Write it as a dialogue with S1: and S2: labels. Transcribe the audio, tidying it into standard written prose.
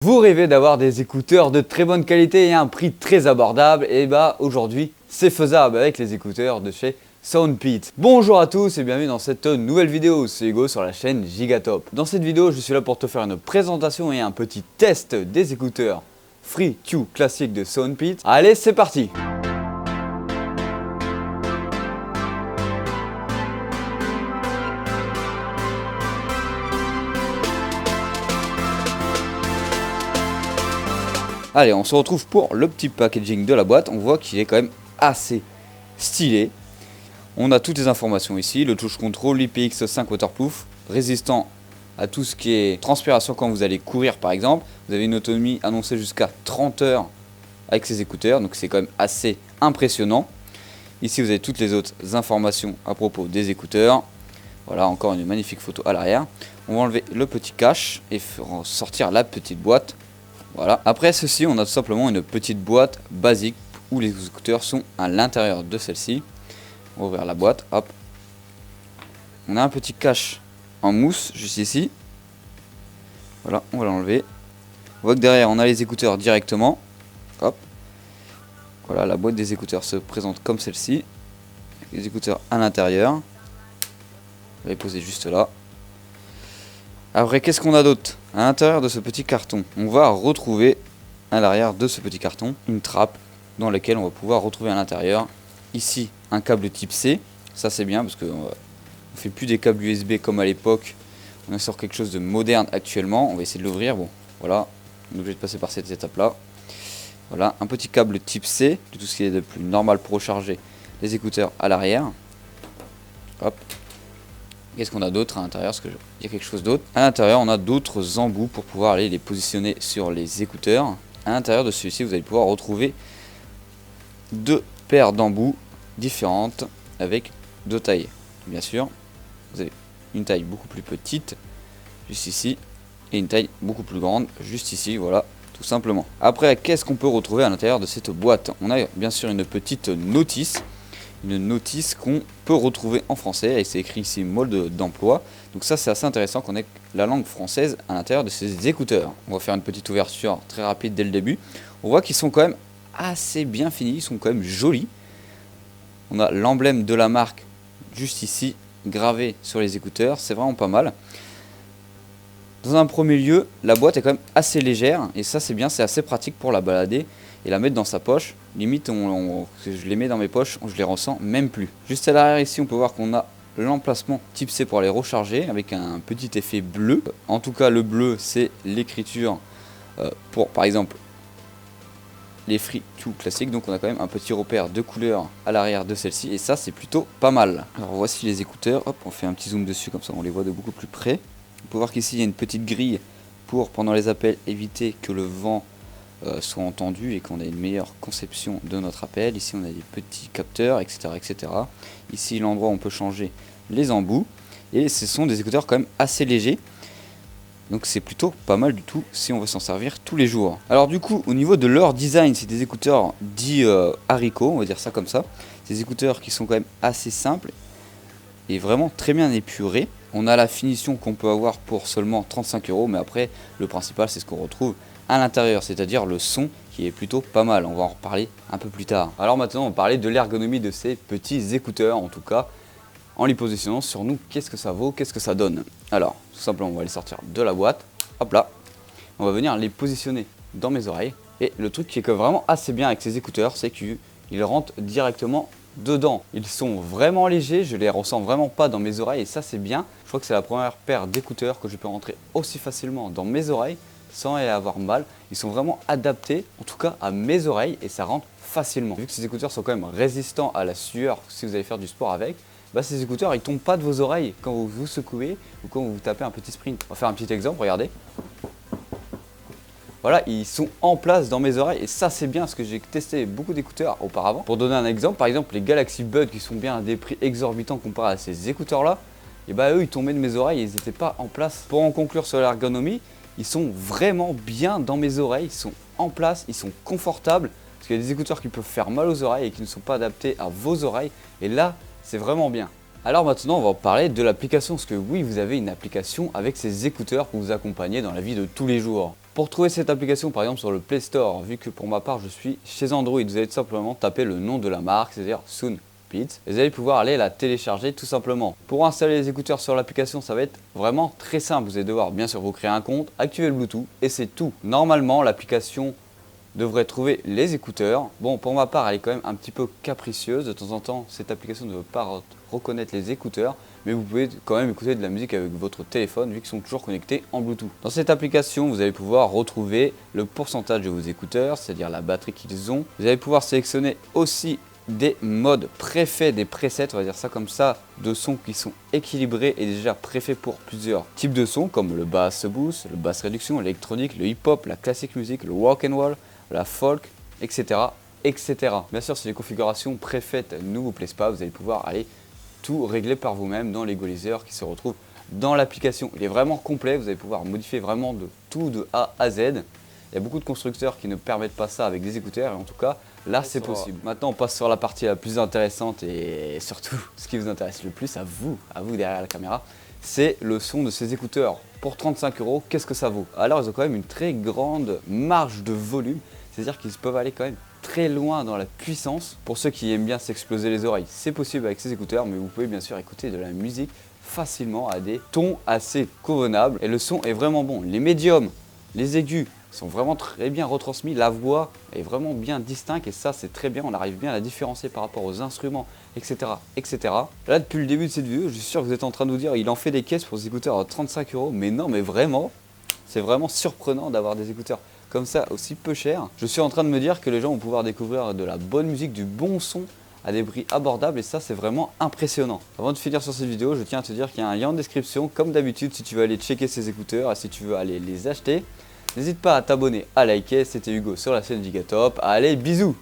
S1: Vous rêvez d'avoir des écouteurs de très bonne qualité et à un prix très abordable? Et bah aujourd'hui c'est faisable avec les écouteurs de chez SoundPeat. Bonjour à tous et bienvenue dans cette nouvelle vidéo, c'est Hugo sur la chaîne Gigatop. Dans cette vidéo je suis là pour te faire une présentation et un petit test des écouteurs Free Q classique de SoundPeat. Allez c'est parti! Allez, on se retrouve pour le petit packaging de la boîte. On voit qu'il est quand même assez stylé. On a toutes les informations ici. Le touch control, IPX5 waterproof, résistant à tout ce qui est transpiration quand vous allez courir par exemple. Vous avez une autonomie annoncée jusqu'à 30 heures avec ces écouteurs. Donc c'est quand même assez impressionnant. Ici vous avez toutes les autres informations à propos des écouteurs. Voilà, encore une magnifique photo à l'arrière. On va enlever le petit cache et sortir la petite boîte. Voilà. Après ceci, on a tout simplement une petite boîte basique où les écouteurs sont à l'intérieur de celle-ci. On va ouvrir la boîte, hop. On a un petit cache en mousse juste ici. Voilà, on va l'enlever. On voit que derrière, on a les écouteurs directement. Hop. Voilà, la boîte des écouteurs se présente comme celle-ci. Les écouteurs à l'intérieur. On va les poser juste là. Après, qu'est-ce qu'on a d'autre? À l'intérieur de ce petit carton, on va retrouver à l'arrière de ce petit carton une trappe dans laquelle on va pouvoir retrouver à l'intérieur ici un câble type C. Ça c'est bien parce qu'on ne fait plus des câbles USB comme à l'époque. On est sur quelque chose de moderne actuellement. On va essayer de l'ouvrir. Bon, voilà, on est obligé de passer par cette étape là. Voilà, un petit câble type C, de tout ce qui est de plus normal pour recharger les écouteurs à l'arrière. Hop. Qu'est-ce qu'on a d'autre à l'intérieur? Parce qu'il y a quelque chose d'autre. À l'intérieur, on a d'autres embouts pour pouvoir aller les positionner sur les écouteurs. À l'intérieur de celui-ci, vous allez pouvoir retrouver deux paires d'embouts différentes avec deux tailles. Bien sûr, vous avez une taille beaucoup plus petite, juste ici, et une taille beaucoup plus grande, juste ici, voilà, tout simplement. Après, qu'est-ce qu'on peut retrouver à l'intérieur de cette boîte? On a bien sûr une petite notice. Une notice qu'on peut retrouver en français et c'est écrit ici mode d'emploi. Donc ça c'est assez intéressant qu'on ait la langue française à l'intérieur de ces écouteurs. On va faire une petite ouverture très rapide dès le début. On voit qu'ils sont quand même assez bien finis, ils sont quand même jolis. On a l'emblème de la marque juste ici gravé sur les écouteurs, c'est vraiment pas mal. Dans un premier lieu, la boîte est quand même assez légère et ça c'est bien, c'est assez pratique pour la balader et la mettre dans sa poche. Limite, je les mets dans mes poches, je les ressens même plus. Juste à l'arrière ici, on peut voir qu'on a l'emplacement type C pour les recharger avec un petit effet bleu. En tout cas, le bleu, c'est l'écriture pour, par exemple, les Free Q classiques. Donc on a quand même un petit repère de couleur à l'arrière de celle-ci et ça, c'est plutôt pas mal. Alors voici les écouteurs. Hop, on fait un petit zoom dessus comme ça, on les voit de beaucoup plus près. On peut voir qu'ici, il y a une petite grille pour, pendant les appels, éviter que le vent soit entendu et qu'on ait une meilleure conception de notre appel. Ici on a des petits capteurs, etc. etc. Ici l'endroit où on peut changer les embouts. Et ce sont des écouteurs quand même assez légers. Donc c'est plutôt pas mal du tout si on veut s'en servir tous les jours. Alors du coup au niveau de leur design, c'est des écouteurs dits haricots, on va dire ça comme ça. Des écouteurs qui sont quand même assez simples et vraiment très bien épurés. On a la finition qu'on peut avoir pour seulement 35 €, mais après le principal c'est ce qu'on retrouve à l'intérieur, c'est-à-dire le son qui est plutôt pas mal. On va en reparler un peu plus tard. Alors maintenant, on va parler de l'ergonomie de ces petits écouteurs, en tout cas, en les positionnant sur nous. Qu'est-ce que ça vaut? Qu'est-ce que ça donne? Alors, tout simplement, on va les sortir de la boîte. Hop là. On va venir les positionner dans mes oreilles. Et le truc qui est vraiment assez bien avec ces écouteurs, c'est qu'ils rentrent directement dedans. Ils sont vraiment légers, je les ressens vraiment pas dans mes oreilles et ça c'est bien. Je crois que c'est la première paire d'écouteurs que je peux rentrer aussi facilement dans mes oreilles sans avoir mal. Ils sont vraiment adaptés, en tout cas à mes oreilles, et ça rentre facilement. Vu que ces écouteurs sont quand même résistants à la sueur si vous allez faire du sport avec, bah ces écouteurs ils tombent pas de vos oreilles quand vous vous secouez ou quand vous tapez un petit sprint. On va faire un petit exemple, regardez. Voilà, ils sont en place dans mes oreilles et ça c'est bien parce que j'ai testé beaucoup d'écouteurs auparavant. Pour donner un exemple, par exemple les Galaxy Buds qui sont bien à des prix exorbitants comparé à ces écouteurs là, et bah eux ils tombaient de mes oreilles et ils n'étaient pas en place. Pour en conclure sur l'ergonomie, ils sont vraiment bien dans mes oreilles, ils sont en place, ils sont confortables. Parce qu'il y a des écouteurs qui peuvent faire mal aux oreilles et qui ne sont pas adaptés à vos oreilles. Et là, c'est vraiment bien. Alors maintenant, on va parler de l'application. Parce que oui, vous avez une application avec ces écouteurs pour vous accompagner dans la vie de tous les jours. Pour trouver cette application par exemple sur le Play Store, vu que pour ma part je suis chez Android, vous allez tout simplement taper le nom de la marque, c'est-à-dire Soundbeats, et vous allez pouvoir aller la télécharger tout simplement. Pour installer les écouteurs sur l'application, ça va être vraiment très simple. Vous allez devoir bien sûr vous créer un compte, activer le Bluetooth et c'est tout. Normalement l'application devrait trouver les écouteurs. Bon, pour ma part elle est quand même un petit peu capricieuse. De temps en temps cette application ne veut pas reconnaître les écouteurs, mais vous pouvez quand même écouter de la musique avec votre téléphone vu qu'ils sont toujours connectés en Bluetooth. Dans cette application, vous allez pouvoir retrouver le pourcentage de vos écouteurs, c'est-à-dire la batterie qu'ils ont. Vous allez pouvoir sélectionner aussi des modes préfaits, des presets, on va dire ça comme ça, de sons qui sont équilibrés et déjà préfaits pour plusieurs types de sons comme le bass boost, le bass réduction, l'électronique, le hip-hop, la classique musique, le rock and roll, la folk, etc. etc. Bien sûr, si les configurations préfaites ne vous plaisent pas, vous allez pouvoir aller tout régler par vous-même dans l'égaliseur qui se retrouve dans l'application. Il est vraiment complet, vous allez pouvoir modifier vraiment de tout de A à Z. Il y a beaucoup de constructeurs qui ne permettent pas ça avec des écouteurs et en tout cas là c'est possible. Maintenant on passe sur la partie la plus intéressante et surtout ce qui vous intéresse le plus à vous derrière la caméra, c'est le son de ces écouteurs. Pour 35 €, qu'est-ce que ça vaut? Alors ils ont quand même une très grande marge de volume, c'est-à-dire qu'ils peuvent aller quand même très loin dans la puissance. Pour ceux qui aiment bien s'exploser les oreilles, c'est possible avec ces écouteurs, mais vous pouvez bien sûr écouter de la musique facilement à des tons assez convenables et le son est vraiment bon. Les médiums, les aigus sont vraiment très bien retransmis, la voix est vraiment bien distincte et ça c'est très bien, on arrive bien à la différencier par rapport aux instruments, etc. etc. Là depuis le début de cette vidéo, je suis sûr que vous êtes en train de vous dire il en fait des caisses pour des écouteurs à 35 €, mais non, mais vraiment, c'est vraiment surprenant d'avoir des écouteurs comme ça aussi peu cher. Je suis en train de me dire que les gens vont pouvoir découvrir de la bonne musique, du bon son à des prix abordables et ça c'est vraiment impressionnant. Avant de finir sur cette vidéo, je tiens à te dire qu'il y a un lien en description comme d'habitude si tu veux aller checker ces écouteurs et si tu veux aller les acheter. N'hésite pas à t'abonner, à liker, c'était Hugo sur la chaîne Gigatop. Allez, bisous!